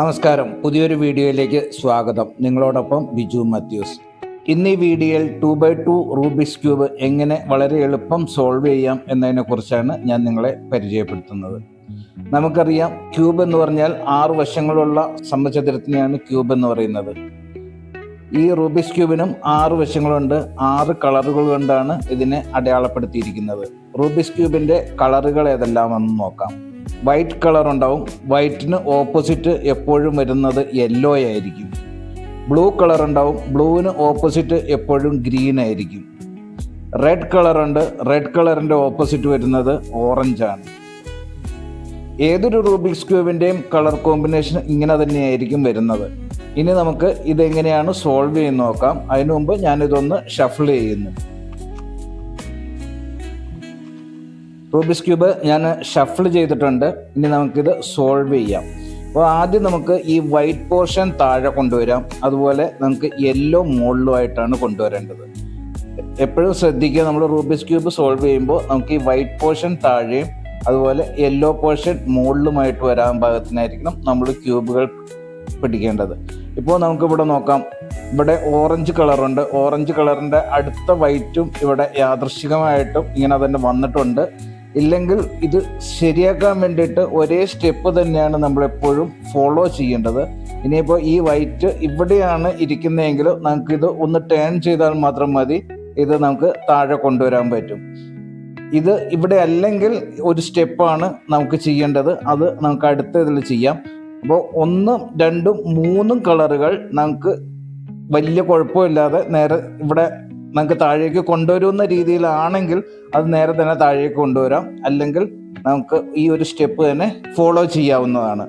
നമസ്കാരം, പുതിയൊരു വീഡിയോയിലേക്ക് സ്വാഗതം. നിങ്ങളോടൊപ്പം ബിജു മാത്യൂസ്. ഇന്ന് ഈ വീഡിയോയിൽ 2x2 റൂബിക്സ് ക്യൂബ് എങ്ങനെ വളരെ എളുപ്പം സോൾവ് ചെയ്യാം എന്നതിനെക്കുറിച്ചാണ് ഞാൻ നിങ്ങളെ പരിചയപ്പെടുത്തുന്നത്. നമുക്കറിയാം, ക്യൂബ് എന്ന് പറഞ്ഞാൽ 6 വശങ്ങളുള്ള സമചതുരത്തിനെയാണ് ക്യൂബ് എന്ന് പറയുന്നത്. ഈ റൂബിക്സ് ക്യൂബിനും 6 വശങ്ങളുണ്ട്. 6 കളറുകൾ കൊണ്ടാണ് ഇതിനെ അടയാളപ്പെടുത്തിയിരിക്കുന്നത്. റൂബിക്സ് ക്യൂബിൻ്റെ കളറുകൾ ഏതെല്ലാമെന്ന് നോക്കാം. വൈറ്റ് കളർ ഉണ്ടാവും. വൈറ്റിന് ഓപ്പോസിറ്റ് എപ്പോഴും വരുന്നത് യെല്ലോ ആയിരിക്കും. ബ്ലൂ കളർ ഉണ്ടാവും. ബ്ലൂവിന് ഓപ്പോസിറ്റ് എപ്പോഴും ഗ്രീൻ ആയിരിക്കും. റെഡ് കളർ ഉണ്ട്. റെഡ് കളറിൻ്റെ ഓപ്പോസിറ്റ് വരുന്നത് ഓറഞ്ചാണ്. ഏതൊരു റൂബിക്സ് ക്യൂബിൻ്റെയും കളർ കോമ്പിനേഷൻ ഇങ്ങനെ തന്നെയായിരിക്കും വരുന്നത്. ഇനി നമുക്ക് ഇതെങ്ങനെയാണ് സോൾവ് ചെയ്യുന്നത് നോക്കാം. അതിനു മുമ്പ് ഞാനിതൊന്ന് ഷഫിൾ ചെയ്യുന്നു. റൂബിക്സ് ക്യൂബ് ഞാൻ ഷഫിൾ ചെയ്തിട്ടുണ്ട്. ഇനി നമുക്കിത് സോൾവ് ചെയ്യാം. അപ്പോൾ ആദ്യം നമുക്ക് ഈ വൈറ്റ് പോർഷൻ താഴെ കൊണ്ടുവരാം. അതുപോലെ നമുക്ക് യെല്ലോ മുകളിലുമായിട്ടാണ് കൊണ്ടുവരേണ്ടത്. എപ്പോഴും ശ്രദ്ധിക്കുക, നമ്മൾ റൂബിക്സ് ക്യൂബ് സോൾവ് ചെയ്യുമ്പോൾ നമുക്ക് ഈ വൈറ്റ് പോർഷൻ താഴെയും അതുപോലെ യെല്ലോ പോർഷൻ മുകളിലുമായിട്ട് വരാൻ പാകത്തിനായിരിക്കണം നമ്മൾ ക്യൂബുകൾ പിടിക്കേണ്ടത്. ഇപ്പോൾ നമുക്കിവിടെ നോക്കാം. ഇവിടെ ഓറഞ്ച് കളറുണ്ട്. ഓറഞ്ച് കളറിൻ്റെ അടുത്ത വൈറ്റും ഇവിടെ യാദൃശ്ചികമായിട്ടും ഇങ്ങനെ തന്നെ വന്നിട്ടുണ്ട്. ഇല്ലെങ്കിൽ ഇത് ശരിയാക്കാൻ വേണ്ടിയിട്ട് ഒരേ സ്റ്റെപ്പ് തന്നെയാണ് നമ്മളെപ്പോഴും ഫോളോ ചെയ്യേണ്ടത്. ഇനിയിപ്പോൾ ഈ വൈറ്റ് ഇവിടെയാണ് ഇരിക്കുന്നതെങ്കിൽ നമുക്കിത് ഒന്ന് ടേൺ ചെയ്താൽ മാത്രം മതി. ഇത് നമുക്ക് താഴെ കൊണ്ടുവരാൻ പറ്റും. ഇത് ഇവിടെ അല്ലെങ്കിൽ ഒരു സ്റ്റെപ്പാണ് നമുക്ക് ചെയ്യേണ്ടത്. അത് നമുക്ക് അടുത്ത ഇതിൽ ചെയ്യാം. അപ്പോൾ 1, 2, 3 കളറുകൾ നമുക്ക് വലിയ കുഴപ്പമില്ലാതെ നേരെ ഇവിടെ നമുക്ക് താഴേക്ക് കൊണ്ടുവരുന്ന രീതിയിലാണെങ്കിൽ അത് നേരെ തന്നെ താഴേക്ക് കൊണ്ടുവരാം. അല്ലെങ്കിൽ നമുക്ക് ഈ ഒരു സ്റ്റെപ്പ് തന്നെ ഫോളോ ചെയ്യാവുന്നതാണ്.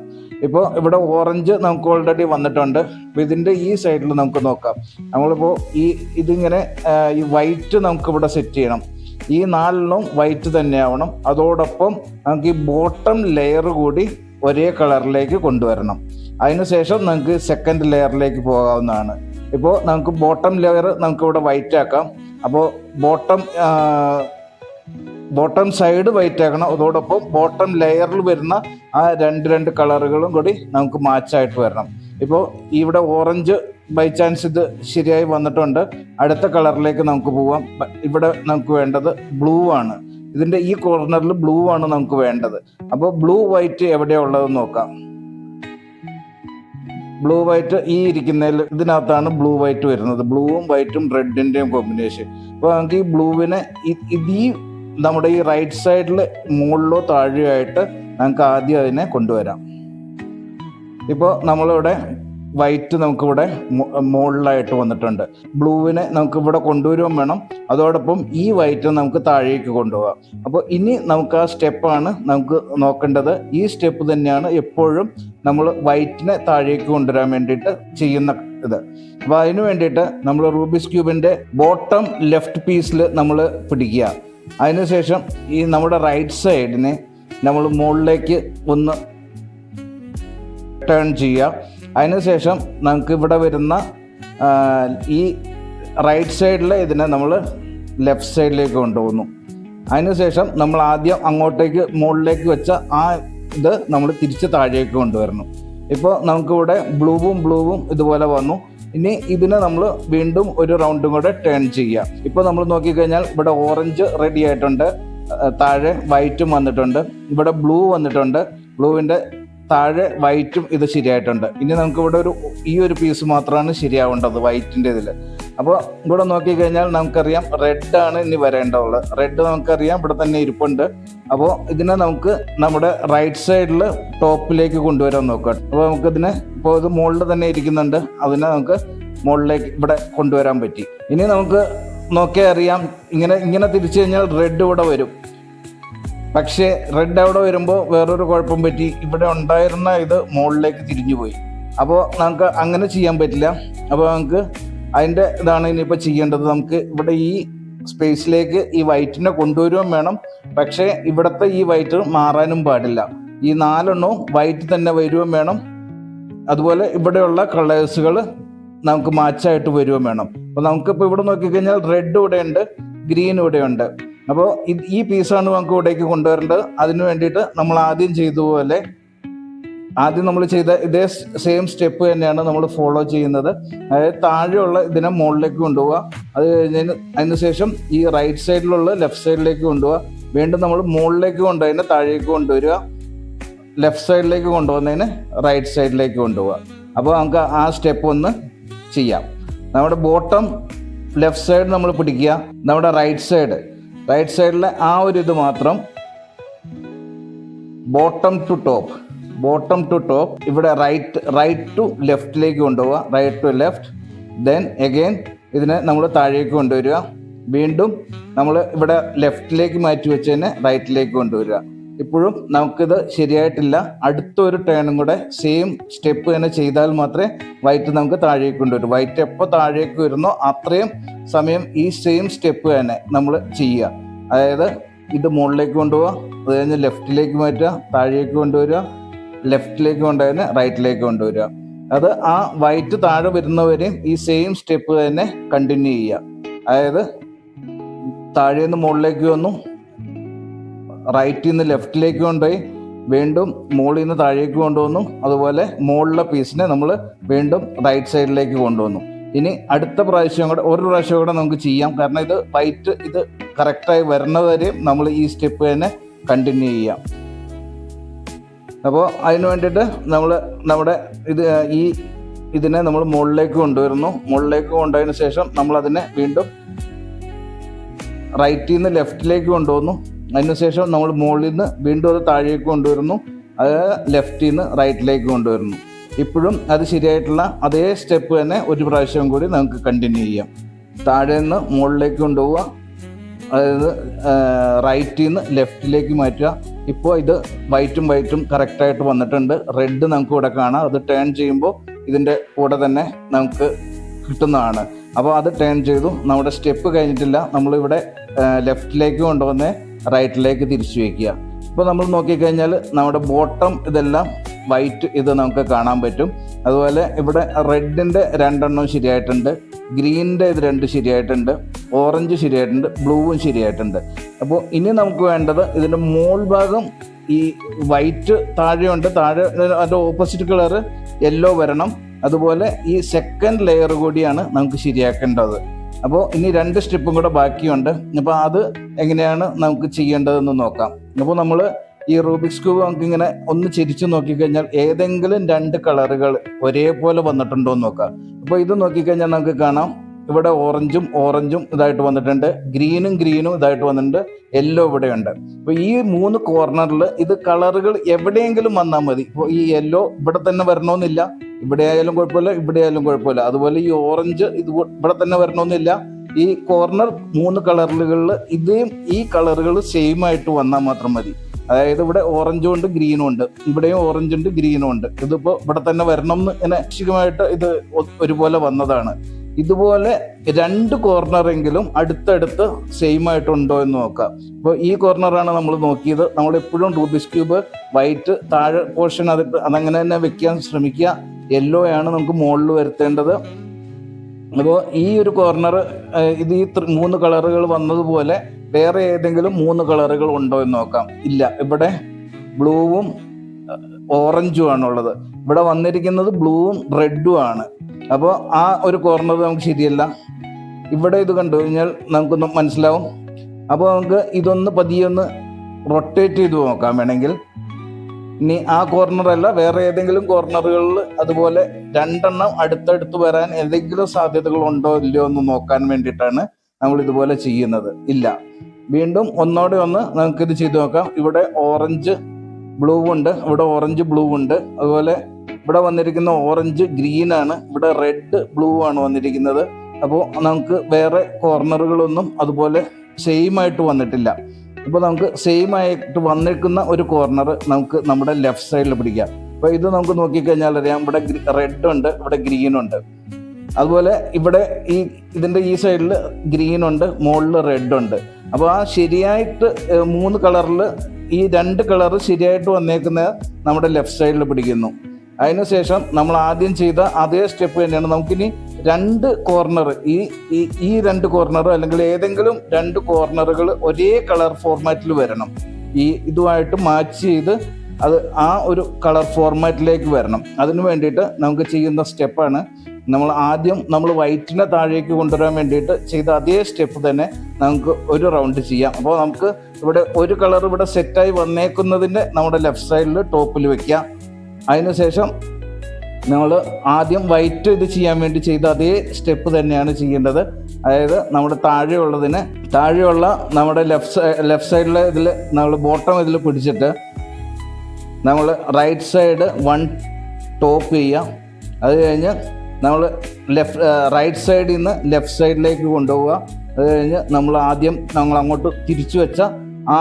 ഇപ്പോൾ ഇവിടെ ഓറഞ്ച് നമുക്ക് ഓൾറെഡി വന്നിട്ടുണ്ട്. അപ്പോൾ ഇതിൻ്റെ ഈ സൈഡിൽ നമുക്ക് നോക്കാം. നമ്മളിപ്പോൾ ഇതിങ്ങനെ ഈ വൈറ്റ് നമുക്ക് ഇവിടെ സെറ്റ് ചെയ്യണം. ഈ 4 വൈറ്റ് തന്നെ ആവണം. അതോടൊപ്പം നമുക്ക് ഈ ബോട്ടം ലെയർ കൂടി ഒരേ കളറിലേക്ക് കൊണ്ടുവരണം. അതിനുശേഷം നമുക്ക് സെക്കൻഡ് ലെയറിലേക്ക് പോകാവുന്നതാണ്. ഇപ്പോൾ നമുക്ക് ബോട്ടം ലെയർ നമുക്കിവിടെ വൈറ്റ് ആക്കാം. അപ്പോൾ ബോട്ടം സൈഡ് വൈറ്റ് ആക്കണം. അതോടൊപ്പം ബോട്ടം ലെയറിൽ വരുന്ന ആ രണ്ട് കളറുകളും കൂടി നമുക്ക് മാച്ചായിട്ട് വരണം. ഇപ്പോൾ ഇവിടെ ഓറഞ്ച് ബൈ ചാൻസ് ഇത് ശരിയായി വന്നിട്ടുണ്ട്. അടുത്ത കളറിലേക്ക് നമുക്ക് പോവാം. ഇവിടെ നമുക്ക് വേണ്ടത് ബ്ലൂ ആണ്. ഇതിൻ്റെ ഈ കോർണറിൽ ബ്ലൂ ആണ് നമുക്ക് വേണ്ടത്. അപ്പോൾ ബ്ലൂ വൈറ്റ് എവിടെയുള്ളതെന്ന് നോക്കാം. ബ്ലൂ വൈറ്റ് ഈ ഇരിക്കുന്നതിൽ ഇതിനകത്താണ് ബ്ലൂ വൈറ്റ് വരുന്നത്. ബ്ലൂവും വൈറ്റും റെഡിൻ്റെയും കോമ്പിനേഷൻ. അപ്പോൾ നമുക്ക് ഈ ബ്ലൂവിനെ ഈ നമ്മുടെ ഈ റൈറ്റ് സൈഡിൽ മുകളിലോ താഴെയോ ആയിട്ട് നമുക്ക് ആദ്യം അതിനെ കൊണ്ടുവരാം. ഇപ്പോൾ നമ്മളിവിടെ വൈറ്റ് നമുക്കിവിടെ മുകളിലായിട്ട് വന്നിട്ടുണ്ട്. ബ്ലൂവിനെ നമുക്കിവിടെ കൊണ്ടുവരുകയും വേണം. അതോടൊപ്പം ഈ വൈറ്റ് നമുക്ക് താഴേക്ക് കൊണ്ടുപോകാം. അപ്പോൾ ഇനി നമുക്ക് ആ സ്റ്റെപ്പാണ് നമുക്ക് നോക്കേണ്ടത്. ഈ സ്റ്റെപ്പ് തന്നെയാണ് എപ്പോഴും നമ്മൾ വൈറ്റിനെ താഴേക്ക് കൊണ്ടുവരാൻ വേണ്ടിയിട്ട് ചെയ്യുന്ന ഇത്. അപ്പോൾ അതിന് വേണ്ടിയിട്ട് നമ്മൾ റൂബിക്സ് ക്യൂബിൻ്റെ ബോട്ടം ലെഫ്റ്റ് പീസിൽ നമ്മൾ പിടിക്കുക. അതിനുശേഷം ഈ നമ്മുടെ റൈറ്റ് സൈഡിനെ നമ്മൾ മുകളിലേക്ക് ഒന്ന് ടേൺ ചെയ്യുക. അതിനുശേഷം നമുക്ക് ഇവിടെ വരുന്ന ഈ റൈറ്റ് സൈഡിൽ ഇതിനെ നമ്മൾ ലെഫ്റ്റ് സൈഡിലേക്ക് കൊണ്ടുപോകുന്നു. അതിനുശേഷം നമ്മൾ ആദ്യം അങ്ങോട്ടേക്ക് മുകളിലേക്ക് വെച്ച ആ ഇത് നമ്മൾ തിരിച്ച് താഴേക്ക് കൊണ്ടുവരണം. ഇപ്പോൾ നമുക്കിവിടെ ബ്ലൂവും ഇതുപോലെ വന്നു. ഇനി ഇതിനെ നമ്മൾ വീണ്ടും ഒരു റൗണ്ടും കൂടെ ടേൺ ചെയ്യുക. ഇപ്പോൾ നമ്മൾ നോക്കിക്കഴിഞ്ഞാൽ ഇവിടെ ഓറഞ്ച് റെഡി ആയിട്ടുണ്ട്. താഴെ വൈറ്റും വന്നിട്ടുണ്ട്. ഇവിടെ ബ്ലൂ വന്നിട്ടുണ്ട്. ബ്ലൂവിൻ്റെ താഴെ വൈറ്റും ഇത് ശരിയായിട്ടുണ്ട്. ഇനി നമുക്കിവിടെ ഈ ഒരു പീസ് മാത്രമാണ് ശരിയാവേണ്ടത് വൈറ്റിൻ്റെ ഇതിൽ. അപ്പോൾ ഇവിടെ നോക്കിക്കഴിഞ്ഞാൽ നമുക്കറിയാം റെഡാണ് ഇനി വരേണ്ടതുള്ളത്. റെഡ് നമുക്കറിയാം ഇവിടെ തന്നെ ഇരിപ്പുണ്ട്. അപ്പോൾ ഇതിനെ നമുക്ക് നമ്മുടെ റൈറ്റ് സൈഡിൽ ടോപ്പിലേക്ക് കൊണ്ടുവരാൻ നോക്കാം. അപ്പോൾ നമുക്കിതിനെ ഇപ്പോൾ ഇത് മുകളിൽ തന്നെ ഇരിക്കുന്നുണ്ട്. അതിനെ നമുക്ക് മുകളിലേക്ക് ഇവിടെ കൊണ്ടുവരാൻ പറ്റി. ഇനി നമുക്ക് നോക്കിയാൽ അറിയാം, ഇങ്ങനെ തിരിച്ചു കഴിഞ്ഞാൽ റെഡ് ഇവിടെ വരും. പക്ഷേ റെഡ് അവിടെ വരുമ്പോൾ വേറൊരു കുഴപ്പം പറ്റി. ഇവിടെ ഉണ്ടായിരുന്ന ഇത് മുകളിലേക്ക് തിരിഞ്ഞു പോയി. അപ്പോൾ നമുക്ക് അങ്ങനെ ചെയ്യാൻ പറ്റില്ല. അപ്പോൾ നമുക്ക് അതിൻ്റെ ഇതാണ് ഇനിയിപ്പോൾ ചെയ്യേണ്ടത്. നമുക്ക് ഇവിടെ ഈ സ്പേസിലേക്ക് ഈ വൈറ്റിനെ കൊണ്ടുവരുകയും വേണം. പക്ഷേ ഇവിടുത്തെ ഈ വൈറ്റ് മാറാനും പാടില്ല. ഈ 4 വൈറ്റ് തന്നെ വരികയും വേണം. അതുപോലെ ഇവിടെയുള്ള കളേഴ്സുകൾ നമുക്ക് മാച്ചായിട്ട് വരികയും വേണം. അപ്പോൾ നമുക്കിപ്പോൾ ഇവിടെ നോക്കിക്കഴിഞ്ഞാൽ റെഡ് ഇവിടെ ഉണ്ട്, ഗ്രീൻ ഇവിടെ ഉണ്ട്. അപ്പോൾ ഈ പീസാണ് നമുക്ക് ഇവിടേക്ക് കൊണ്ടുവരേണ്ടത്. അതിന് വേണ്ടിയിട്ട് നമ്മൾ ആദ്യം ചെയ്തതുപോലെ ആദ്യം നമ്മൾ ചെയ്ത ഇതേ സെയിം സ്റ്റെപ്പ് തന്നെയാണ് നമ്മൾ ഫോളോ ചെയ്യുന്നത്. അതായത് താഴെയുള്ള ഇതിനെ മുകളിലേക്ക് കൊണ്ടുപോവുക, അത് കഴിഞ്ഞതിന് അതിന് ശേഷം ഈ റൈറ്റ് സൈഡിലുള്ള ലെഫ്റ്റ് സൈഡിലേക്ക് കൊണ്ടുപോവുക, വീണ്ടും നമ്മൾ മുകളിലേക്ക് കൊണ്ടുപോയതിനെ താഴേക്ക് കൊണ്ടുവരിക, ലെഫ്റ്റ് സൈഡിലേക്ക് കൊണ്ടുപോകുന്നതിന് റൈറ്റ് സൈഡിലേക്ക് കൊണ്ടുപോവുക. അപ്പോൾ നമുക്ക് ആ സ്റ്റെപ്പ് ഒന്ന് ചെയ്യാം. നമ്മുടെ ബോട്ടം ലെഫ്റ്റ് സൈഡ് നമ്മൾ പിടിക്കുക, നമ്മുടെ റൈറ്റ് സൈഡിലെ ആ ഒരു ഇത് മാത്രം ബോട്ടം ടു ടോപ്പ് ഇവിടെ റൈറ്റ് ടു ലെഫ്റ്റിലേക്ക് കൊണ്ടുപോവുക, right to left, then again ഇതിനെ നമ്മൾ താഴേക്ക് കൊണ്ടുവരിക, വീണ്ടും നമ്മൾ ഇവിടെ ലെഫ്റ്റിലേക്ക് മാറ്റി വെച്ചതിനെ റൈറ്റിലേക്ക് കൊണ്ടുവരിക. ഇപ്പോഴും നമുക്കിത് ശരിയായിട്ടില്ല, അടുത്തൊരു ടേണും കൂടെ സെയിം സ്റ്റെപ്പ് തന്നെ ചെയ്താൽ മാത്രമേ വൈറ്റ് നമുക്ക് താഴേക്ക് കൊണ്ടുവരും. വൈറ്റ് എപ്പോൾ താഴേക്ക് വരുന്നോ അത്രയും സമയം ഈ സെയിം സ്റ്റെപ്പ് തന്നെ നമ്മൾ ചെയ്യുക. അതായത് ഇത് മുകളിലേക്ക് കൊണ്ടുപോവുക, അത് കഴിഞ്ഞ് ലെഫ്റ്റിലേക്ക് മാറ്റുക, താഴേക്ക് കൊണ്ടുവരിക, ലെഫ്റ്റിലേക്ക് കൊണ്ടുവരുന്ന റൈറ്റിലേക്ക് കൊണ്ടുവരിക. അത് ആ വൈറ്റ് താഴെ വരുന്നവരെയും ഈ സെയിം സ്റ്റെപ്പ് തന്നെ കണ്ടിന്യൂ ചെയ്യുക. അതായത് താഴേന്ന് മുകളിലേക്ക് വന്നു, റൈറ്റിൽ നിന്ന് ലെഫ്റ്റിലേക്ക് കൊണ്ടുപോയി, വീണ്ടും മുകളിൽ നിന്ന് താഴേക്ക് കൊണ്ടുവന്നു, അതുപോലെ മുകളിലെ പീസിനെ നമ്മൾ വീണ്ടും റൈറ്റ് സൈഡിലേക്ക് കൊണ്ടുവന്നു. ഇനി അടുത്ത ഒരു പ്രാവശ്യം കൂടെ നമുക്ക് ചെയ്യാം, കാരണം ഇത് വൈറ്റ് ഇത് കറക്റ്റായി വരുന്നവരെയും നമ്മൾ ഈ സ്റ്റെപ്പ് തന്നെ കണ്ടിന്യൂ ചെയ്യാം. അപ്പോൾ അതിന് വേണ്ടിയിട്ട് നമ്മുടെ ഇതിനെ നമ്മൾ മുകളിലേക്ക് കൊണ്ടുവരുന്നു. മുകളിലേക്ക് കൊണ്ടുപോയതിന് ശേഷം നമ്മളതിനെ വീണ്ടും റൈറ്റിൽ നിന്ന് ലെഫ്റ്റിലേക്ക് കൊണ്ടുവന്നു. അതിനുശേഷം നമ്മൾ മുകളിൽ നിന്ന് വീണ്ടും അത് താഴേക്ക് കൊണ്ടുവരുന്നു, അത് ലെഫ്റ്റിൽ നിന്ന് റൈറ്റിലേക്ക് കൊണ്ടുവരുന്നു. ഇപ്പോഴും അത് ശരിയായിട്ടുള്ള അതേ സ്റ്റെപ്പ് തന്നെ ഒരു പ്രാവശ്യം കൂടി നമുക്ക് കണ്ടിന്യൂ ചെയ്യാം. താഴെ നിന്ന് മുകളിലേക്ക് കൊണ്ടുപോവുക, അതായത് റൈറ്റിൽ നിന്ന് ലെഫ്റ്റിലേക്ക് മാറ്റുക. ഇപ്പോൾ ഇത് വൈറ്റും കറക്റ്റായിട്ട് വന്നിട്ടുണ്ട്. റെഡ് നമുക്ക് ഇവിടെ കാണാം, അത് ടേൺ ചെയ്യുമ്പോൾ ഇതിൻ്റെ കൂടെ തന്നെ നമുക്ക് കിട്ടുന്നതാണ്. അപ്പോൾ അത് ടേൺ ചെയ്തു. നമ്മുടെ സ്റ്റെപ്പ് കഴിഞ്ഞിട്ടില്ല, നമ്മളിവിടെ ലെഫ്റ്റിലേക്ക് കൊണ്ടുവന്ന് റൈറ്റിലേക്ക് തിരിച്ചു വയ്ക്കുക. ഇപ്പോൾ നമ്മൾ നോക്കിക്കഴിഞ്ഞാൽ നമ്മുടെ ബോട്ടം ഇതെല്ലാം വൈറ്റ് ഇത് നമുക്ക് കാണാൻ പറ്റും. അതുപോലെ ഇവിടെ റെഡിൻ്റെ 2 എണ്ണം ശരിയായിട്ടുണ്ട്, ഗ്രീനിൻ്റെ ഇത് 2 ശരിയായിട്ടുണ്ട്, ഓറഞ്ച് ശരിയായിട്ടുണ്ട്, ബ്ലൂവും ശരിയായിട്ടുണ്ട്. അപ്പോൾ ഇനി നമുക്ക് വേണ്ടത് ഇതിൻ്റെ മോൾ ഭാഗം ഈ വൈറ്റ് താഴെയുണ്ട്, താഴെ അതിൻ്റെ ഓപ്പോസിറ്റ് കളറ് യെല്ലോ വരണം. അതുപോലെ ഈ സെക്കൻഡ് ലെയർ കൂടിയാണ് നമുക്ക് ശരിയാക്കേണ്ടത്. അപ്പോൾ ഇനി 2 സ്റ്റെപ്പും കൂടെ ബാക്കിയുണ്ട്. അപ്പോൾ അത് എങ്ങനെയാണ് നമുക്ക് ചെയ്യേണ്ടതെന്ന് നോക്കാം. അപ്പോൾ നമ്മൾ ഈ റൂബിക്സ് ക്യൂബ് നമുക്കിങ്ങനെ ഒന്ന് ചിരിച്ചു നോക്കിക്കഴിഞ്ഞാൽ ഏതെങ്കിലും 2 കളറുകൾ ഒരേപോലെ വന്നിട്ടുണ്ടോ എന്ന് നോക്കാം. അപ്പോൾ ഇത് നോക്കിക്കഴിഞ്ഞാൽ നമുക്ക് കാണാം, ഇവിടെ ഓറഞ്ചും ഇതായിട്ട് വന്നിട്ടുണ്ട്, ഗ്രീനും ഇതായിട്ട് വന്നിട്ടുണ്ട്, യെല്ലോ ഇവിടെയുണ്ട്. അപ്പോൾ ഈ 3 കോർണറിൽ ഇത് കളറുകൾ എവിടെയെങ്കിലും വന്നാൽ മതി. ഇപ്പോൾ ഈ യെല്ലോ ഇവിടെ തന്നെ വരണമെന്നില്ല, ഇവിടെ ആയാലും കുഴപ്പമില്ല, ഇവിടെ ആയാലും കുഴപ്പമില്ല. അതുപോലെ ഈ ഓറഞ്ച് ഇത് ഇവിടെ തന്നെ വരണമെന്നില്ല. ഈ കോർണർ 3 കളറുകളിൽ ഈ കളറുകൾ സെയിം ആയിട്ട് വന്നാൽ മാത്രം മതി. അതായത് ഇവിടെ ഓറഞ്ചും ഉണ്ട്, ഗ്രീനും ഉണ്ട്, ഇവിടെയും ഓറഞ്ച് ഉണ്ട്, ഗ്രീനും ഉണ്ട്. ഇതിപ്പോൾ ഇവിടെ തന്നെ വരണം എന്ന് ഇങ്ങനെ ശികമായിട്ട് ഇത് ഒരുപോലെ വന്നതാണ്. ഇതുപോലെ 2 കോർണറെങ്കിലും അടുത്തടുത്ത് സെയിം ആയിട്ടുണ്ടോ എന്ന് നോക്കാം. ഇപ്പോൾ ഈ കോർണറാണ് നമ്മൾ നോക്കിയത്. നമ്മളെപ്പോഴും റൂബിക്സ് ക്യൂബ് വൈറ്റ് താഴെ പോർഷൻ അതങ്ങനെ തന്നെ വെക്കാൻ ശ്രമിക്കുക. യെല്ലോ ആണ് നമുക്ക് മുകളിൽ വരുത്തേണ്ടത്. അപ്പോൾ ഈ ഒരു കോർണർ ഇത് ഈ 3 കളറുകൾ വന്നതുപോലെ വേറെ ഏതെങ്കിലും 3 കളറുകൾ ഉണ്ടോ എന്ന് നോക്കാം. ഇല്ല, ഇവിടെ ബ്ലൂവും ഓറഞ്ചും ആണുള്ളത്. ഇവിടെ വന്നിരിക്കുന്നത് ബ്ലൂവും റെഡും ആണ്. അപ്പോൾ ആ ഒരു കോർണർ നമുക്ക് ശരിയല്ല. ഇവിടെ ഇത് കണ്ടു കഴിഞ്ഞാൽ നമുക്കൊന്ന് മനസ്സിലാവും. അപ്പോൾ നമുക്ക് ഇതൊന്ന് പതിയെ ഒന്ന് റൊട്ടേറ്റ് ചെയ്ത് നോക്കാം വേണമെങ്കിൽ. ഇനി ആ കോർണറല്ല, വേറെ ഏതെങ്കിലും കോർണറുകളിൽ അതുപോലെ 2 എണ്ണം അടുത്തടുത്ത് വരാൻ ഏതെങ്കിലും സാധ്യതകൾ ഉണ്ടോ ഇല്ലയോ എന്ന് നോക്കാൻ വേണ്ടിയിട്ടാണ് നമ്മൾ ഇതുപോലെ ചെയ്യുന്നത്. ഇല്ല, വീണ്ടും ഒന്നോടെ നമുക്കിത് ചെയ്ത് നോക്കാം. ഇവിടെ ഓറഞ്ച് ബ്ലൂ ഉണ്ട്, ഇവിടെ ഓറഞ്ച് ബ്ലൂ ഉണ്ട്. അതുപോലെ ഇവിടെ വന്നിരിക്കുന്ന ഓറഞ്ച് ഗ്രീൻ ആണ്, ഇവിടെ റെഡ് ബ്ലൂ ആണ് വന്നിരിക്കുന്നത്. അപ്പോൾ നമുക്ക് വേറെ കോർണറുകളൊന്നും അതുപോലെ സെയിം ആയിട്ട് വന്നിട്ടില്ല. അപ്പോൾ നമുക്ക് സെയിം ആയിട്ട് വന്നിരിക്കുന്ന ഒരു കോർണർ നമുക്ക് നമ്മുടെ ലെഫ്റ്റ് സൈഡിൽ പിടിക്കാം. അപ്പോൾ ഇത് നമുക്ക് നോക്കിക്കഴിഞ്ഞാൽ അറിയാം, ഇവിടെ റെഡ് ഉണ്ട്, ഇവിടെ ഗ്രീൻ ഉണ്ട്. അതുപോലെ ഇവിടെ ഇതിൻ്റെ ഈ സൈഡിൽ ഗ്രീൻ ഉണ്ട്, മുകളിൽ റെഡ് ഉണ്ട്. അപ്പോൾ ആ ശരിയായിട്ട് 3 കളറിൽ ഈ 2 കളറ് ശരിയായിട്ട് വന്നേക്കുന്നത് നമ്മുടെ ലെഫ്റ്റ് സൈഡിൽ പിടിക്കുന്നു. അതിനുശേഷം നമ്മൾ ആദ്യം ചെയ്ത അതേ സ്റ്റെപ്പ് തന്നെയാണ്. നമുക്കിനി 2 കോർണർ ഈ 2 കോർണർ അല്ലെങ്കിൽ ഏതെങ്കിലും 2 കോർണറുകൾ ഒരേ കളർ ഫോർമാറ്റിൽ വരണം. ഇതുമായിട്ട് മാച്ച് ചെയ്ത് അത് ആ ഒരു കളർ ഫോർമാറ്റിലേക്ക് വരണം. അതിന് വേണ്ടിയിട്ട് നമുക്ക് ചെയ്യുന്ന സ്റ്റെപ്പാണ് നമ്മൾ വൈറ്റിനെ താഴേക്ക് കൊണ്ടുവരാൻ വേണ്ടിയിട്ട് ചെയ്ത അതേ സ്റ്റെപ്പ് തന്നെ നമുക്ക് ഒരു റൗണ്ട് ചെയ്യാം. അപ്പോൾ നമുക്ക് ഇവിടെ ഒരു കളർ ഇവിടെ സെറ്റായി വന്നേക്കുന്നതിൻ്റെ നമ്മുടെ ലെഫ്റ്റ് സൈഡിൽ ടോപ്പിൽ വെക്കാം. അതിനുശേഷം നമ്മൾ ആദ്യം വൈറ്റ് ഇത് ചെയ്യാൻ വേണ്ടി ചെയ്ത അതേ സ്റ്റെപ്പ് തന്നെയാണ് ചെയ്യേണ്ടത്. അതായത് നമ്മുടെ താഴെയുള്ള നമ്മുടെ ലെഫ്റ്റ് സൈഡിലെ ഇതിൽ നമ്മൾ ബോട്ടം ഇതിൽ പിടിച്ചിട്ട് നമ്മൾ റൈറ്റ് സൈഡ് 1 ടോപ്പ് ചെയ്യാം. അത് കഴിഞ്ഞ് നമ്മൾ റൈറ്റ് സൈഡിൽ നിന്ന് ലെഫ്റ്റ് സൈഡിലേക്ക് കൊണ്ടുപോവുക. അത് കഴിഞ്ഞ് നമ്മൾ അങ്ങോട്ട് തിരിച്ചു വെച്ച ആ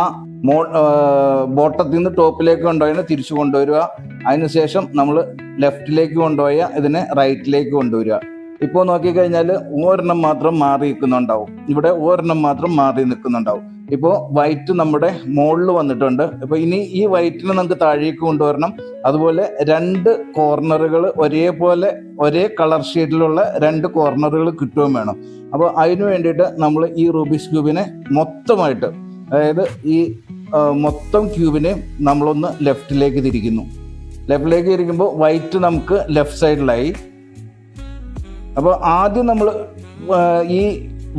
ബോട്ടത്തിൽ നിന്ന് ടോപ്പിലേക്ക് കൊണ്ടുപോയതിനെ തിരിച്ചു കൊണ്ടുവരിക. അതിനുശേഷം നമ്മൾ ലെഫ്റ്റിലേക്ക് കൊണ്ടുപോയ ഇതിനെ റൈറ്റിലേക്ക് കൊണ്ടുവരിക. ഇപ്പോൾ നോക്കിക്കഴിഞ്ഞാൽ ഒരെണ്ണം മാത്രം മാറി നിൽക്കുന്നുണ്ടാവും, ഇവിടെ ഒരെണ്ണം മാത്രം മാറി നിൽക്കുന്നുണ്ടാവും. ഇപ്പോൾ വൈറ്റ് നമ്മുടെ മുകളിൽ വന്നിട്ടുണ്ട്. ഇപ്പോൾ ഇനി ഈ വൈറ്റിനെ നമുക്ക് താഴേക്ക് കൊണ്ടുവരണം. അതുപോലെ 2 കോർണറുകൾ ഒരേ കളർ ഷെയ്ഡിലുള്ള 2 കോർണറുകൾ കിട്ടുകയും വേണം. അപ്പോൾ അതിന് വേണ്ടിയിട്ട് നമ്മൾ ഈ റൂബിക്സ് ക്യൂബിനെ മൊത്തമായിട്ട്, അതായത് ഈ മൊത്തം ക്യൂബിനെ നമ്മളൊന്ന് ലെഫ്റ്റിലേക്ക് തിരിക്കുന്നു. ലെഫ്റ്റിലേക്ക് തിരിക്കുമ്പോൾ വൈറ്റ് നമുക്ക് ലെഫ്റ്റ് സൈഡിലായി. അപ്പോൾ ആദ്യം നമ്മൾ ഈ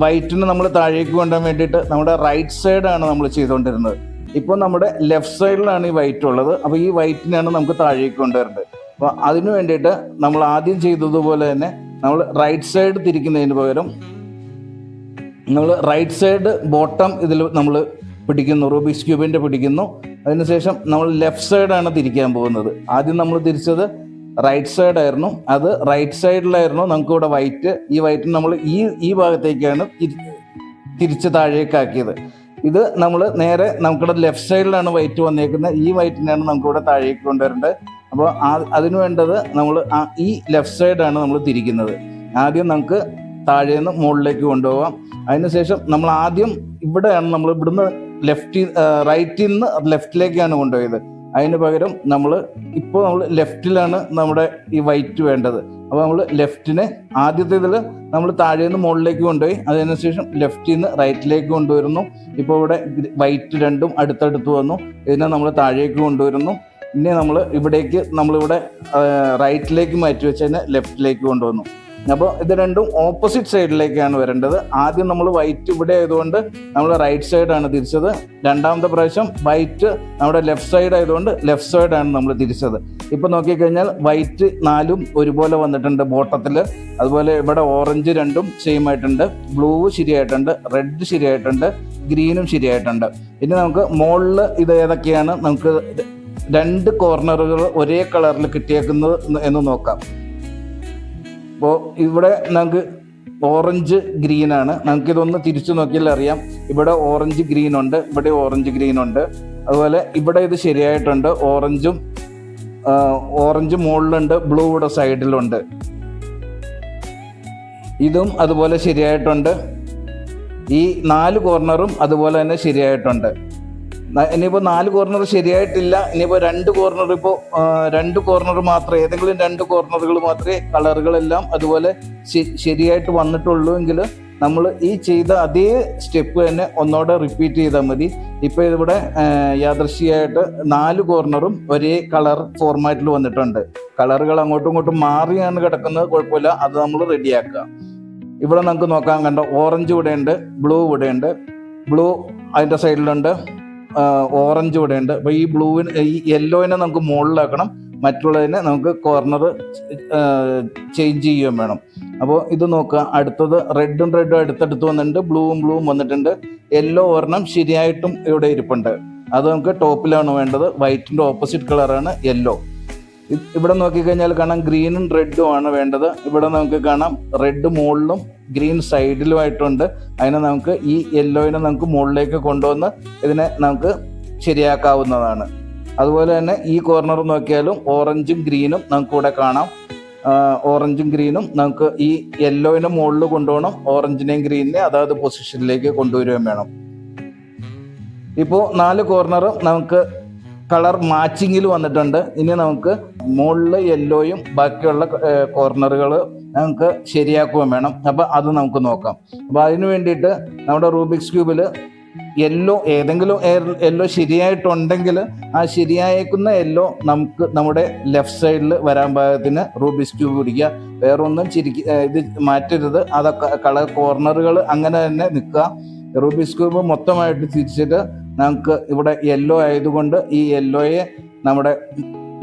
വൈറ്റിന് നമ്മൾ താഴേക്ക് കൊണ്ടുപോകാൻ വേണ്ടിയിട്ട് നമ്മുടെ റൈറ്റ് സൈഡാണ് നമ്മൾ ചെയ്തുകൊണ്ടിരുന്നത്. ഇപ്പോൾ നമ്മുടെ ലെഫ്റ്റ് സൈഡിലാണ് ഈ വൈറ്റ് ഉള്ളത്. അപ്പോൾ ഈ വൈറ്റിനാണ് നമുക്ക് താഴേക്ക് കൊണ്ടുവരേണ്ടത്. അപ്പോൾ അതിന് വേണ്ടിയിട്ട് നമ്മൾ ആദ്യം ചെയ്തതുപോലെ തന്നെ നമ്മൾ റൈറ്റ് സൈഡ് തിരിക്കുന്നതിന് പകരം നമ്മൾ റൈറ്റ് സൈഡ് ബോട്ടം ഇതിൽ നമ്മൾ പിടിക്കുന്നു, റൂബിക്സ് ക്യൂബിൻ്റെ പിടിക്കുന്നു. അതിനുശേഷം നമ്മൾ ലെഫ്റ്റ് സൈഡാണ് തിരിക്കാൻ പോകുന്നത്. ആദ്യം നമ്മൾ തിരിച്ചത് റൈറ്റ് സൈഡായിരുന്നു, അത് റൈറ്റ് സൈഡിലായിരുന്നു നമുക്കിവിടെ വൈറ്റ്. ഈ വൈറ്റിന് നമ്മൾ ഈ ഭാഗത്തേക്കാണ് തിരിച്ച് താഴേക്കാക്കിയത്. ഇത് നമ്മൾ നേരെ നമുക്കിവിടെ ലെഫ്റ്റ് സൈഡിലാണ് വൈറ്റ് വന്നേക്കുന്നത്. ഈ വൈറ്റിനാണ് നമുക്കിവിടെ താഴേക്ക് കൊണ്ടുവരേണ്ടത്. അപ്പോൾ അതിന് വേണ്ടത് നമ്മൾ ഈ ലെഫ്റ്റ് സൈഡാണ് നമ്മൾ തിരിക്കുന്നത്. ആദ്യം നമുക്ക് താഴേന്ന് മുകളിലേക്ക് കൊണ്ടുപോകാം. അതിനുശേഷം നമ്മൾ ആദ്യം ഇവിടെയാണ് നമ്മൾ ഇവിടുന്ന് റൈറ്റിൽ നിന്ന് ലെഫ്റ്റിലേക്കാണ് കൊണ്ടുപോയത്. അതിന് പകരം നമ്മൾ ലെഫ്റ്റിലാണ് നമ്മുടെ ഈ വൈറ്റ് വേണ്ടത്. അപ്പോൾ നമ്മൾ ലെഫ്റ്റിനെ ആദ്യത്തെ ഇതിൽ നമ്മൾ താഴേന്ന് മുകളിലേക്ക് കൊണ്ടുപോയി. അതിനുശേഷം ലെഫ്റ്റിൽ നിന്ന് റൈറ്റിലേക്ക് കൊണ്ടുവരുന്നു. ഇപ്പോൾ ഇവിടെ വൈറ്റ് 2ഉം അടുത്തടുത്ത് വന്നു. ഇതിനെ നമ്മൾ താഴേക്ക് കൊണ്ടുവരുന്നു. ഇനി നമ്മളിവിടെ റൈറ്റിലേക്ക് മാറ്റി വെച്ചതിനെ ലെഫ്റ്റിലേക്ക് കൊണ്ടുവന്നു. അപ്പോൾ ഇത് രണ്ടും ഓപ്പോസിറ്റ് സൈഡിലേക്കാണ് വരേണ്ടത്. ആദ്യം നമ്മൾ വൈറ്റ് ഇവിടെ ആയതുകൊണ്ട് നമ്മൾ റൈറ്റ് സൈഡാണ് തിരിച്ചത്. രണ്ടാമത്തെ പ്രാവശ്യം വൈറ്റ് നമ്മുടെ ലെഫ്റ്റ് സൈഡ് ആയതുകൊണ്ട് ലെഫ്റ്റ് സൈഡാണ് നമ്മൾ തിരിച്ചത്. ഇപ്പോൾ നോക്കിക്കഴിഞ്ഞാൽ വൈറ്റ് 4ഉം ഒരുപോലെ വന്നിട്ടുണ്ട് ബോട്ടത്തിൽ. അതുപോലെ ഇവിടെ ഓറഞ്ച് 2ഉം സെയിം ആയിട്ടുണ്ട്, ബ്ലൂ ശരിയായിട്ടുണ്ട്, റെഡ് ശരിയായിട്ടുണ്ട്, ഗ്രീനും ശരിയായിട്ടുണ്ട്. ഇനി നമുക്ക് മുകളിൽ ഇത് ഏതൊക്കെയാണ് നമുക്ക് 2 കോർണറുകൾ ഒരേ കളറിൽ കിട്ടിയേക്കുന്നത് എന്ന് നോക്കാം. അപ്പോൾ ഇവിടെ നമുക്ക് ഓറഞ്ച് ഗ്രീനാണ്. നമുക്കിതൊന്ന് തിരിച്ചു നോക്കിയാൽ അറിയാം. ഇവിടെ ഓറഞ്ച് ഗ്രീൻ ഉണ്ട്, ഇവിടെ ഓറഞ്ച് ഗ്രീൻ ഉണ്ട്. അതുപോലെ ഇവിടെ ഇത് ശരിയായിട്ടുണ്ട്. ഓറഞ്ച് മുകളിലുണ്ട്, ബ്ലൂ ഇവിടെ സൈഡിലുണ്ട്. ഇതും അതുപോലെ ശരിയായിട്ടുണ്ട്. ഈ 4 കോർണറും അതുപോലെ തന്നെ ശരിയായിട്ടുണ്ട്. ഇനിയിപ്പോൾ 4 കോർണർ ശരിയായിട്ടില്ല. ഇനിയിപ്പോൾ 2 കോർണർ മാത്രമേ, ഏതെങ്കിലും 2 കോർണറുകൾ മാത്രമേ കളറുകളെല്ലാം അതുപോലെ ശരിയായിട്ട് വന്നിട്ടുള്ളൂ എങ്കിൽ നമ്മൾ ഈ ചെയ്ത അതേ സ്റ്റെപ്പ് തന്നെ ഒന്നോടെ റിപ്പീറ്റ് ചെയ്താൽ മതി. ഇപ്പോൾ ഇവിടെ യാദൃശ്ചികമായിട്ട് 4 കോർണറും ഒരേ കളർ ഫോർമാറ്റിൽ വന്നിട്ടുണ്ട്. കളറുകൾ അങ്ങോട്ടും ഇങ്ങോട്ടും മാറിയാണ് കിടക്കുന്നത്, കുഴപ്പമില്ല, അത് നമ്മൾ റെഡിയാക്കുക. ഇവിടെ നമുക്ക് നോക്കാൻ കണ്ട ഓറഞ്ച് ഇവിടെയുണ്ട്, ബ്ലൂ ഇവിടെയുണ്ട്, ബ്ലൂ അതിൻ്റെ സൈഡിലുണ്ട്, ഓറഞ്ച് ഇവിടെ ഉണ്ട്. അപ്പോൾ ഈ യെല്ലോയിനെ നമുക്ക് മുകളിലാക്കണം, മറ്റുള്ളതിനെ നമുക്ക് കോർണർ ചേഞ്ച് ചെയ്യുകയും വേണം. അപ്പോൾ ഇത് നോക്കുക. അടുത്തത് റെഡും അടുത്തടുത്ത് വന്നിട്ടുണ്ട്, ബ്ലൂവും വന്നിട്ടുണ്ട്. യെല്ലോ ഒരെണ്ണം ശരിയായിട്ടും ഇവിടെ ഇരിപ്പുണ്ട്. അത് നമുക്ക് ടോപ്പിലാണ് വേണ്ടത്. വൈറ്റിൻ്റെ ഓപ്പോസിറ്റ് കളറാണ് യെല്ലോ. ഇവിടെ നോക്കിക്കഴിഞ്ഞാൽ കാണാം ഗ്രീനും റെഡും ആണ് വേണ്ടത്. ഇവിടെ നമുക്ക് കാണാം റെഡ് മുകളിലും ഗ്രീൻ സൈഡിലുമായിട്ടുണ്ട്. അതിനെ നമുക്ക് ഈ യെല്ലോയിനെ നമുക്ക് മുകളിലേക്ക് കൊണ്ടുവന്ന് ഇതിനെ നമുക്ക് ശരിയാക്കാവുന്നതാണ്. അതുപോലെ തന്നെ ഈ കോർണർ നോക്കിയാലും ഓറഞ്ചും ഗ്രീനും നമുക്കിവിടെ കാണാം. ഓറഞ്ചും ഗ്രീനും നമുക്ക് ഈ യെല്ലോയിനെ മുകളിൽ കൊണ്ടുപോകണം, ഓറഞ്ചിനെയും ഗ്രീനിനെ അതായത് പൊസിഷനിലേക്ക് കൊണ്ടുവരികയും വേണം. ഇപ്പോൾ 4 കോർണറും നമുക്ക് കളർ മാച്ചിങ്ങിൽ വന്നിട്ടുണ്ട്. ഇനി നമുക്ക് മുകളിൽ യെല്ലോയും ബാക്കിയുള്ള കോർണറുകൾ നമുക്ക് ശരിയാക്കുകയും വേണം. അപ്പോൾ അത് നമുക്ക് നോക്കാം. അപ്പോൾ അതിന് വേണ്ടിയിട്ട് നമ്മുടെ റൂബിക്സ് ക്യൂബിൽ യെല്ലോ ഏതെങ്കിലും യെല്ലോ ശരിയായിട്ടുണ്ടെങ്കിൽ ആ ശരിയായേക്കുന്ന യെല്ലോ നമുക്ക് നമ്മുടെ ലെഫ്റ്റ് സൈഡിൽ വരാൻ പാകത്തിന് റൂബിക്സ് ക്യൂബ് പിടിക്കുക. വേറൊന്നും ഇത് മാറ്റരുത്. അതൊക്കെ കളർ കോർണറുകൾ അങ്ങനെ തന്നെ നിൽക്കുക. റൂബിക്സ് ക്യൂബ് മൊത്തമായിട്ട് തിരിച്ചിട്ട് നമുക്ക് ഇവിടെ യെല്ലോ ആയതുകൊണ്ട് ഈ യെല്ലോയെ നമ്മുടെ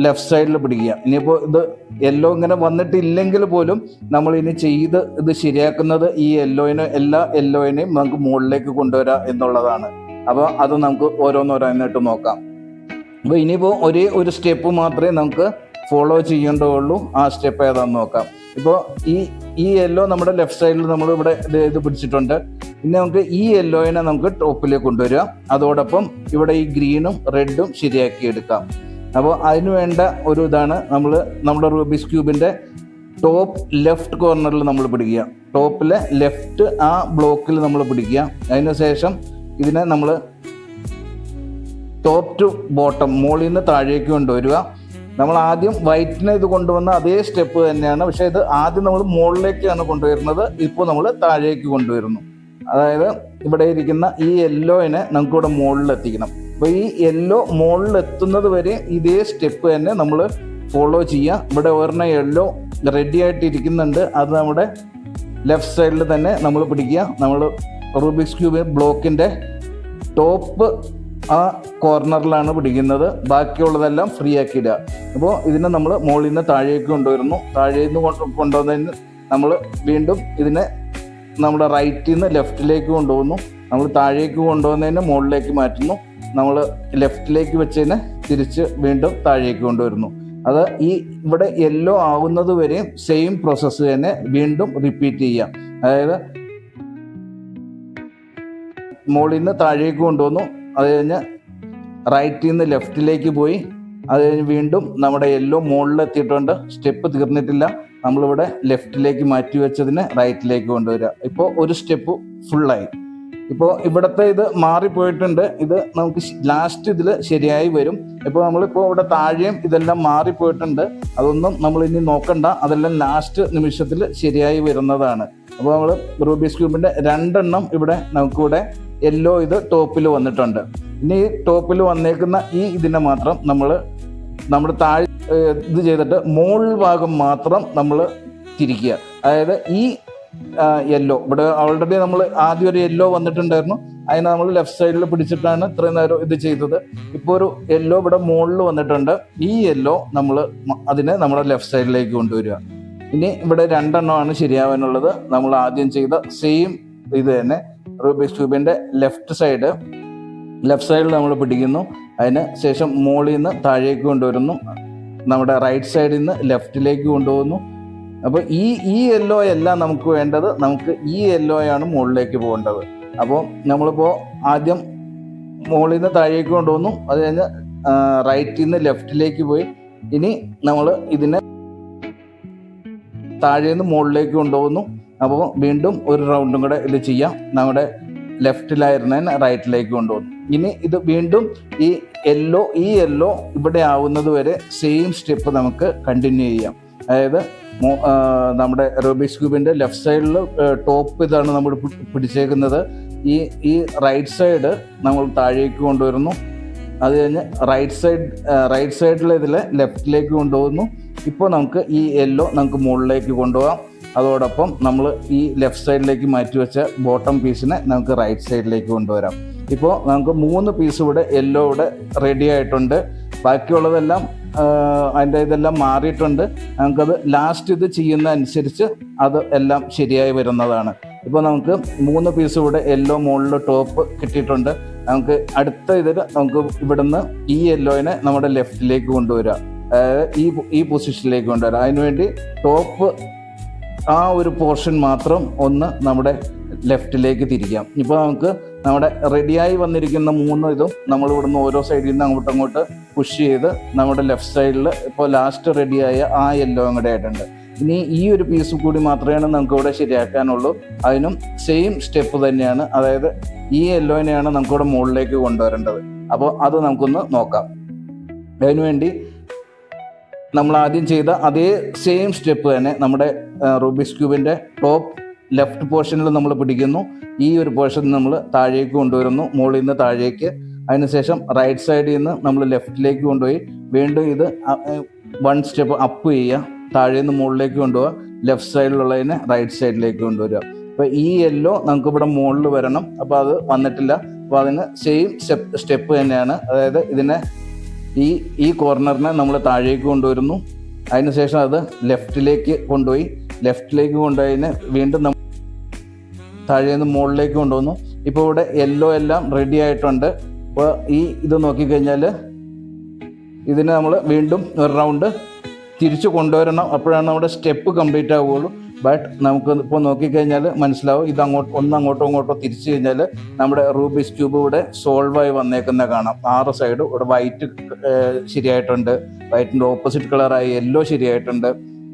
ലെഫ്റ്റ് സൈഡിൽ പിടിക്കുക. ഇനിയിപ്പോൾ ഇത് യെല്ലോ ഇങ്ങനെ വന്നിട്ടില്ലെങ്കിൽ പോലും നമ്മൾ ഇനി ഇത് ശരിയാക്കുന്നത് ഈ എല്ലാ യെല്ലോയിനെയും നമുക്ക് മുകളിലേക്ക് കൊണ്ടുവരാം എന്നുള്ളതാണ്. അപ്പോൾ അത് നമുക്ക് ഓരോന്നോരോന്നായിട്ട് നോക്കാം. അപ്പോൾ ഇനിയിപ്പോൾ ഒരേ ഒരു സ്റ്റെപ്പ് മാത്രമേ നമുക്ക് ഫോളോ ചെയ്യേണ്ടതുള്ളൂ. ആ സ്റ്റെപ്പ് ഏതാണെന്ന് നോക്കാം. ഇപ്പോൾ ഈ യെല്ലോ നമ്മുടെ ലെഫ്റ്റ് സൈഡിൽ നമ്മൾ ഇവിടെ ഇത് പിടിച്ചിട്ടുണ്ട്. പിന്നെ നമുക്ക് ഈ യെല്ലോയിനെ നമുക്ക് ടോപ്പിലേക്ക് കൊണ്ടുവരിക. അതോടൊപ്പം ഇവിടെ ഈ ഗ്രീനും റെഡും ശരിയാക്കി എടുക്കാം. അപ്പോൾ അതിന് വേണ്ട ഒരു ഇതാണ് നമ്മുടെ റൂബിക്സ് ക്യൂബിൻ്റെ ടോപ്പ് ലെഫ്റ്റ് കോർണറിൽ നമ്മൾ പിടിക്കുക. ടോപ്പിലെ ലെഫ്റ്റ് ആ ബ്ലോക്കിൽ നമ്മൾ പിടിക്കുക. അതിന് ശേഷം ഇതിനെ നമ്മൾ ടോപ്പ് ടു ബോട്ടം മുകളിൽ നിന്ന് താഴേക്ക് കൊണ്ടുവരിക. നമ്മൾ ആദ്യം വൈറ്റിനെ ഇത് കൊണ്ടുവന്ന അതേ സ്റ്റെപ്പ് തന്നെയാണ്. പക്ഷേ ഇത് ആദ്യം നമ്മൾ മുകളിലേക്കാണ് കൊണ്ടുവരുന്നത്. ഇപ്പോൾ നമ്മൾ താഴേക്ക് കൊണ്ടുവരുന്നു. അതായത് ഇവിടെ ഇരിക്കുന്ന ഈ യെല്ലോയിനെ നമുക്കിവിടെ മുകളിലെത്തിക്കണം. അപ്പോൾ ഈ യെല്ലോ മുകളിലെത്തുന്നത് വരെ ഇതേ സ്റ്റെപ്പ് തന്നെ നമ്മൾ ഫോളോ ചെയ്യുക. ഇവിടെ ഒരെണ്ണം യെല്ലോ റെഡി ആയിട്ടിരിക്കുന്നുണ്ട്. അത് നമ്മുടെ ലെഫ്റ്റ് സൈഡിൽ തന്നെ നമ്മൾ പിടിക്കുക. നമ്മൾ റൂബിക്സ് ക്യൂബ് ബ്ലോക്കിൻ്റെ ടോപ്പ് ആ കോർണറിലാണ് പിടിക്കുന്നത്. ബാക്കിയുള്ളതെല്ലാം ഫ്രീ ആക്കി ഇടുക. അപ്പോൾ ഇതിനെ നമ്മൾ മുകളിൽ നിന്ന് താഴേക്ക് കൊണ്ടുവരുന്നു. താഴെ നിന്ന് കൊണ്ടുവന്നതിന് നമ്മൾ വീണ്ടും ഇതിനെ നമ്മുടെ റൈറ്റിൽ നിന്ന് ലെഫ്റ്റിലേക്ക് കൊണ്ടുപോകുന്നു. നമ്മൾ താഴേക്ക് കൊണ്ടുവന്നതിന് മുകളിലേക്ക് മാറ്റുന്നു. നമ്മൾ ലെഫ്റ്റിലേക്ക് വെച്ചതിനെ തിരിച്ച് വീണ്ടും താഴേക്ക് കൊണ്ടുവരുന്നു. അത് ഇവിടെ യെല്ലോ ആവുന്നത് വരെയും സെയിം പ്രോസസ്സ് തന്നെ വീണ്ടും റിപ്പീറ്റ് ചെയ്യാം. അതായത് മുകളിൽ നിന്ന് താഴേക്ക് കൊണ്ടുവന്നു. അത് കഴിഞ്ഞ് റൈറ്റിൽ നിന്ന് ലെഫ്റ്റിലേക്ക് പോയി. അത് കഴിഞ്ഞ് വീണ്ടും നമ്മുടെ യെല്ലോ മുകളിലെത്തിയിട്ടുണ്ട്. സ്റ്റെപ്പ് തീർന്നിട്ടില്ല. നമ്മളിവിടെ ലെഫ്റ്റിലേക്ക് മാറ്റി വെച്ചതിന് റൈറ്റിലേക്ക് കൊണ്ടുവരിക. ഇപ്പോൾ ഒരു സ്റ്റെപ്പ് ഫുള്ളായി. ഇപ്പോൾ ഇവിടുത്തെ ഇത് മാറിപ്പോയിട്ടുണ്ട്. ഇത് നമുക്ക് ലാസ്റ്റ് ഇതിൽ ശരിയായി വരും. ഇപ്പോൾ നമ്മളിപ്പോൾ ഇവിടെ താഴെയും ഇതെല്ലാം മാറിപ്പോയിട്ടുണ്ട്. അതൊന്നും നമ്മൾ ഇനി നോക്കണ്ട. അതെല്ലാം ലാസ്റ്റ് നിമിഷത്തിൽ ശരിയായി വരുന്നതാണ്. അപ്പോൾ നമ്മൾ റൂബിക്സ് ക്യൂബിൻ്റെ 2 എണ്ണം ഇവിടെ നമുക്കിവിടെ യെല്ലോ ഇത് ടോപ്പിൽ വന്നിട്ടുണ്ട്. ഇനി ടോപ്പിൽ വന്നേക്കുന്ന ഇതിനെ മാത്രം നമ്മുടെ താഴെ ഇത് ചെയ്തിട്ട് മുകൾ ഭാഗം മാത്രം നമ്മൾ തിരിക്കുക. അതായത് യെല്ലോ ഇവിടെ ഓൾറെഡി നമ്മൾ ആദ്യം ഒരു യെല്ലോ വന്നിട്ടുണ്ടായിരുന്നു. അതിനെ നമ്മൾ ലെഫ്റ്റ് സൈഡിൽ പിടിച്ചിട്ടാണ് ഇത്രയും നേരം ഇത് ചെയ്തത്. ഇപ്പോൾ ഒരു യെല്ലോ ഇവിടെ മുകളിൽ വന്നിട്ടുണ്ട്. ഈ യെല്ലോ അതിനെ നമ്മുടെ ലെഫ്റ്റ് സൈഡിലേക്ക് കൊണ്ടുവരിക. ഇനി ഇവിടെ 2 എണ്ണമാണ് ശരിയാവാനുള്ളത്. നമ്മൾ ആദ്യം ചെയ്ത സെയിം ഇത് തന്നെ റൂബിക്സ് ക്യൂബിൻ്റെ ലെഫ്റ്റ് സൈഡിൽ നമ്മൾ പിടിക്കുന്നു. അതിന് ശേഷം മുകളിൽ നിന്ന് താഴേക്ക് കൊണ്ടുവരുന്നു. നമ്മുടെ റൈറ്റ് സൈഡിൽ നിന്ന് ലെഫ്റ്റിലേക്ക് കൊണ്ടുപോകുന്നു. അപ്പോൾ ഈ യെല്ലോ അല്ല നമുക്ക് വേണ്ടത്. നമുക്ക് ഈ യെല്ലോയാണ് മുകളിലേക്ക് പോകേണ്ടത്. അപ്പോൾ നമ്മളിപ്പോൾ ആദ്യം മുകളിൽ നിന്ന് താഴേക്ക് കൊണ്ടുവന്നു. അത് കഴിഞ്ഞ് റൈറ്റിൽ നിന്ന് ലെഫ്റ്റിലേക്ക് പോയി. ഇനി നമ്മൾ ഇതിനെ താഴെ നിന്ന് മുകളിലേക്ക് കൊണ്ടുപോകുന്നു. അപ്പോൾ വീണ്ടും ഒരു റൗണ്ടും കൂടെ ഇത് ചെയ്യാം. നമ്മുടെ ലെഫ്റ്റിലായിരുന്നതിന് റൈറ്റിലേക്ക് കൊണ്ടുപോകുന്നു. ഇനി ഇത് വീണ്ടും ഈ യെല്ലോ ഇവിടെ ആവുന്നത് വരെ സെയിം സ്റ്റെപ്പ് നമുക്ക് കണ്ടിന്യൂ ചെയ്യാം. അതായത് നമ്മുടെ റൂബിക്സ് ക്യൂബിൻ്റെ ലെഫ്റ്റ് സൈഡിൽ ടോപ്പ് ഇതാണ് നമ്മൾ പിടിച്ചേക്കുന്നത്. ഈ റൈറ്റ് സൈഡ് നമ്മൾ താഴേക്ക് കൊണ്ടുവരുന്നു. അത് കഴിഞ്ഞ് റൈറ്റ് സൈഡിൽ ഇതിൽ ലെഫ്റ്റിലേക്ക് കൊണ്ടുപോകുന്നു. ഇപ്പോൾ നമുക്ക് ഈ യെല്ലോ നമുക്ക് മുകളിലേക്ക് കൊണ്ടുപോകാം. അതോടൊപ്പം നമ്മൾ ഈ ലെഫ്റ്റ് സൈഡിലേക്ക് മാറ്റിവെച്ച ബോട്ടം പീസിനെ നമുക്ക് റൈറ്റ് സൈഡിലേക്ക് കൊണ്ടുവരാം. ഇപ്പോൾ നമുക്ക് 3 പീസ് ഇവിടെ യെല്ലോ ഇവിടെ റെഡി ആയിട്ടുണ്ട്. ബാക്കിയുള്ളതെല്ലാം അതിൻ്റെ ഇതെല്ലാം മാറിയിട്ടുണ്ട്. നമുക്കത് ലാസ്റ്റ് ഇത് ചെയ്യുന്ന അനുസരിച്ച് അത് എല്ലാം ശരിയായി വരുന്നതാണ്. ഇപ്പോൾ നമുക്ക് 3 പീസ് ഇവിടെ യെല്ലോ മുകളിൽ ടോപ്പ് കിട്ടിയിട്ടുണ്ട്. നമുക്ക് അടുത്ത നമുക്ക് ഇവിടുന്ന് ഈ യെല്ലോയിനെ നമ്മുടെ ലെഫ്റ്റിലേക്ക് കൊണ്ടുവരിക. ഈ പൊസിഷനിലേക്ക് കൊണ്ടുവരാം. അതിനുവേണ്ടി ടോപ്പ് ആ ഒരു പോർഷൻ മാത്രം ഒന്ന് നമ്മുടെ ലെഫ്റ്റിലേക്ക് തിരിക്കാം. ഇപ്പോൾ നമുക്ക് നമ്മുടെ റെഡിയായി വന്നിരിക്കുന്ന 3 ഇതും നമ്മൾ ഇവിടുന്ന് ഓരോ സൈഡിൽ നിന്ന് അങ്ങോട്ട് പുഷ് ചെയ്ത് നമ്മുടെ ലെഫ്റ്റ് സൈഡിൽ ഇപ്പോൾ ലാസ്റ്റ് റെഡിയായ ആ യെല്ലോ കൂടെ ആയിട്ടുണ്ട്. ഇനി ഈ ഒരു പീസ് കൂടി മാത്രമേ നമുക്കിവിടെ ശരിയാക്കാനുള്ളൂ. അതിനും സെയിം സ്റ്റെപ്പ് തന്നെയാണ്. അതായത് ഈ യെല്ലോനെയാണ് നമുക്കിവിടെ മുകളിലേക്ക് കൊണ്ടുവരേണ്ടത്. അപ്പോൾ അത് നമുക്കൊന്ന് നോക്കാം. അതിനുവേണ്ടി നമ്മൾ ആദ്യം ചെയ്ത അതേ സെയിം സ്റ്റെപ്പ് തന്നെ നമ്മുടെ റൂബിക്സ് ക്യൂബിൻ്റെ ടോപ്പ് ലെഫ്റ്റ് പോർഷനിൽ നമ്മൾ പിടിക്കുന്നു. ഈ ഒരു പോർഷൻ നമ്മൾ താഴേക്ക് കൊണ്ടുവരുന്നു, മുകളിൽ നിന്ന് താഴേക്ക്. അതിനുശേഷം റൈറ്റ് സൈഡിൽ നിന്ന് നമ്മൾ ലെഫ്റ്റിലേക്ക് കൊണ്ടുപോയി വീണ്ടും ഇത് 1 സ്റ്റെപ്പ് അപ്പ് ചെയ്യുക, താഴെ നിന്ന് മുകളിലേക്ക് കൊണ്ടുപോവുക, ലെഫ്റ്റ് സൈഡിലുള്ളതിനെ റൈറ്റ് സൈഡിലേക്ക് കൊണ്ടുവരിക. അപ്പോൾ ഈ യെല്ലോ നമുക്കിവിടെ മുകളിൽ വരണം, അപ്പോൾ അത് വന്നിട്ടില്ല. അപ്പോൾ അതിന് സെയിം സ്റ്റെപ്പ് തന്നെയാണ്. അതായത് ഇതിനെ ഈ കോർണറിനെ നമ്മൾ താഴേക്ക് കൊണ്ടുവരുന്നു, അതിനുശേഷം അത് ലെഫ്റ്റിലേക്ക് കൊണ്ടുപോയതിനെ വീണ്ടും നമ്മൾ താഴെ നിന്ന് മുകളിലേക്ക് കൊണ്ടുവന്നു. ഇപ്പോൾ ഇവിടെ യെല്ലോ എല്ലാം റെഡി ആയിട്ടുണ്ട്. അപ്പോൾ ഇത് നോക്കിക്കഴിഞ്ഞാൽ ഇതിനെ നമ്മൾ വീണ്ടും ഒരു റൗണ്ട് തിരിച്ചു കൊണ്ടുവരണം, അപ്പോഴാണ് നമ്മുടെ സ്റ്റെപ്പ് കംപ്ലീറ്റ് ആവുകയുള്ളൂ. ബട്ട് നമുക്ക് ഇപ്പോൾ നോക്കിക്കഴിഞ്ഞാൽ മനസ്സിലാവും, ഇത് അങ്ങോട്ടോ ഇങ്ങോട്ടോ തിരിച്ചു കഴിഞ്ഞാൽ നമ്മുടെ റൂബിക്സ് ക്യൂബ് ഇവിടെ സോൾവായി വന്നേക്കുന്ന കാണാം. 6 സൈഡും ഇവിടെ വൈറ്റ് ശരിയായിട്ടുണ്ട്, വൈറ്റിൻ്റെ ഓപ്പോസിറ്റ് കളറായി യെല്ലോ ശരിയായിട്ടുണ്ട്,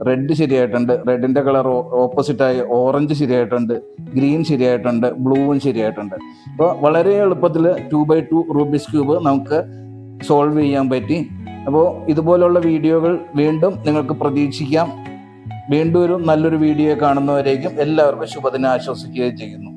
റെഡ് ശരിയായിട്ടുണ്ട്, റെഡിൻ്റെ കളർ ഓപ്പോസിറ്റായി ഓറഞ്ച് ശരിയായിട്ടുണ്ട്, ഗ്രീൻ ശരിയായിട്ടുണ്ട്, ബ്ലൂവും ശരിയായിട്ടുണ്ട്. അപ്പോൾ വളരെ എളുപ്പത്തിൽ 2x2 റൂബിക്സ് ക്യൂബ് നമുക്ക് സോൾവ് ചെയ്യാൻ പറ്റി. അപ്പോൾ ഇതുപോലുള്ള വീഡിയോകൾ വീണ്ടും നിങ്ങൾക്ക് പ്രതീക്ഷിക്കാം. വീണ്ടും നല്ലൊരു വീഡിയോ കാണുന്നവരേക്കും എല്ലാവർക്കും ശുഭദിനം ആശംസിക്കുകയും ചെയ്യുന്നു.